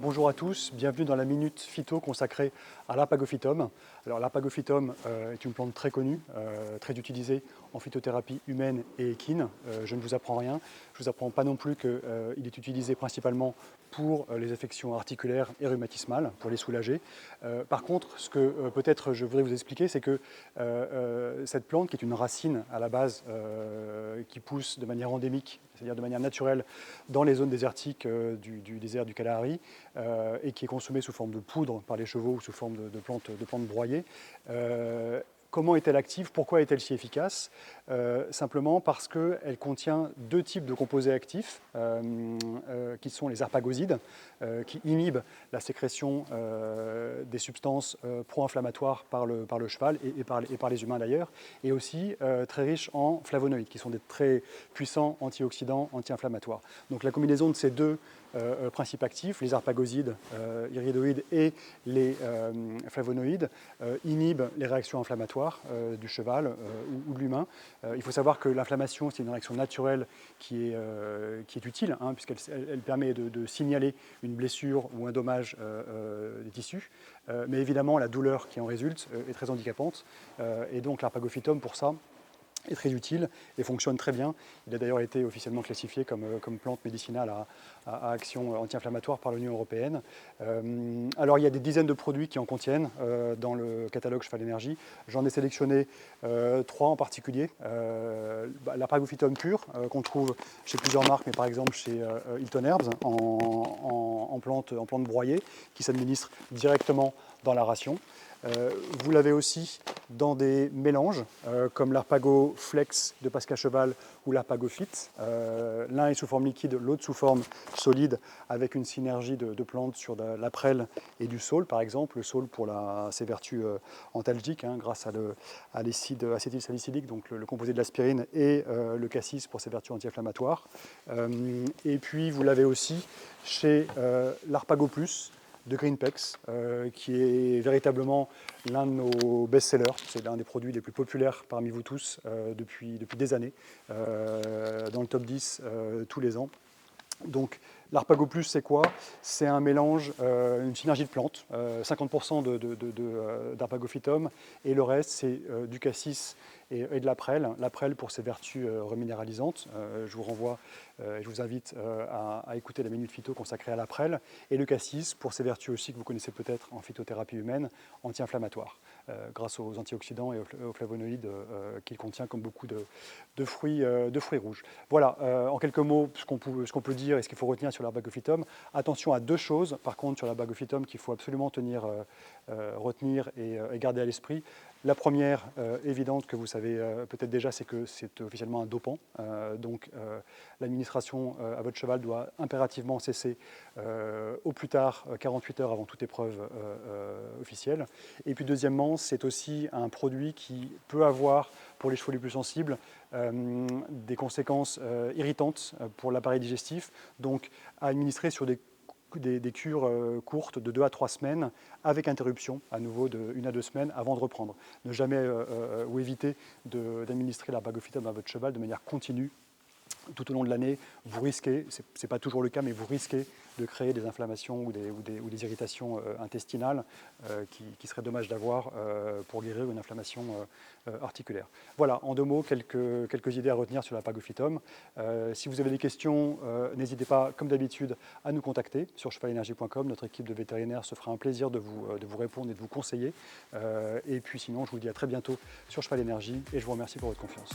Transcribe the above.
Bonjour à tous, bienvenue dans la Minute Phyto consacrée à l'Arpagophytum. Alors l'Arpagophytum est une plante très connue, très utilisée en phytothérapie humaine et équine. Je ne vous apprends rien, je ne vous apprends pas non plus qu'il est utilisé principalement pour les affections articulaires et rhumatismales, pour les soulager. Par contre, ce que peut-être je voudrais vous expliquer, c'est que cette plante, qui est une racine à la base, qui pousse de manière endémique, c'est-à-dire de manière naturelle, dans les zones désertiques du désert du Kalahari, et qui est consommée sous forme de poudre par les chevaux ou sous forme de plantes broyées. Comment est-elle active? Pourquoi est-elle si efficace? Simplement parce qu'elle contient deux types de composés actifs, qui sont les arpagosides, qui inhibent la sécrétion des substances pro-inflammatoires par le cheval et par les humains d'ailleurs, et aussi très riches en flavonoïdes, qui sont des très puissants antioxydants, anti-inflammatoires. Donc la combinaison de ces deux principes actifs, les arpagosides, iridoïdes et les flavonoïdes, inhibent les réactions inflammatoires du cheval ou de l'humain. Il faut savoir que l'inflammation, c'est une réaction naturelle qui est utile, puisqu'elle permet de signaler une blessure ou un dommage des tissus. Mais évidemment, la douleur qui en résulte est très handicapante. Et donc l'Arpagophytum, pour ça, est très utile et fonctionne très bien. Il a d'ailleurs été officiellement classifié comme plante médicinale à action anti-inflammatoire par l'Union européenne. Alors il y a des dizaines de produits qui en contiennent dans le catalogue Cheval Énergie. J'en ai sélectionné 3 en particulier. L'Arpagophytum pur, qu'on trouve chez plusieurs marques, mais par exemple chez Hilton Herbs, en plante broyée, qui s'administre directement dans la ration. Vous l'avez aussi dans des mélanges, comme l'Arpago Flex de Pascal Cheval ou l'Arpago Fit. L'un est sous forme liquide, l'autre sous forme solide, avec une synergie de plantes sur de la prêle et du saule, par exemple. Le saule pour ses vertus antalgiques, grâce à l'acide acétylsalicylique, donc le composé de l'aspirine, et le cassis pour ses vertus anti-inflammatoires. Et puis vous l'avez aussi chez l'Arpago Plus de Greenpex, qui est véritablement l'un de nos best-sellers. C'est l'un des produits les plus populaires parmi vous tous depuis des années, dans le top 10 tous les ans. Donc l'Arpago Plus, c'est quoi? C'est un mélange, une synergie de plantes, 50% d'Arpagophytum, et le reste, c'est du cassis et de la prêle pour ses vertus reminéralisantes. Je vous renvoie, je vous invite à écouter la Minute Phyto consacrée à la prêle, et le cassis pour ses vertus aussi que vous connaissez peut-être en phytothérapie humaine, anti-inflammatoires, grâce aux antioxydants et aux flavonoïdes qu'il contient, comme beaucoup de fruits rouges. Voilà, en quelques mots, ce qu'on peut dire et ce qu'il faut retenir sur l'Arpagophytum. Attention à deux choses, par contre, sur l'Arpagophytum qu'il faut absolument retenir et garder à l'esprit. La première, évidente, que vous savez peut-être déjà, c'est que c'est officiellement un dopant. Donc l'administration à votre cheval doit impérativement cesser au plus tard 48 heures avant toute épreuve officielle. Et puis deuxièmement, c'est aussi un produit qui peut avoir, pour les chevaux les plus sensibles, des conséquences irritantes pour l'appareil digestif, donc à administrer sur des cures courtes de 2 à 3 semaines, avec interruption à nouveau de 1 à 2 semaines avant de reprendre. Ne jamais ou éviter d'administrer l'Arpagophytum à votre cheval de manière continue tout au long de l'année. Vous risquez, ce n'est pas toujours le cas, mais vous risquez de créer des inflammations ou des irritations intestinales qui seraient dommages d'avoir pour guérir une inflammation articulaire. Voilà, en 2 mots, quelques idées à retenir sur l'Arpagophytum. Si vous avez des questions, n'hésitez pas, comme d'habitude, à nous contacter sur chevalenergie.com. Notre équipe de vétérinaires se fera un plaisir de vous répondre et de vous conseiller. Et puis sinon, je vous dis à très bientôt sur Cheval Énergie, et je vous remercie pour votre confiance.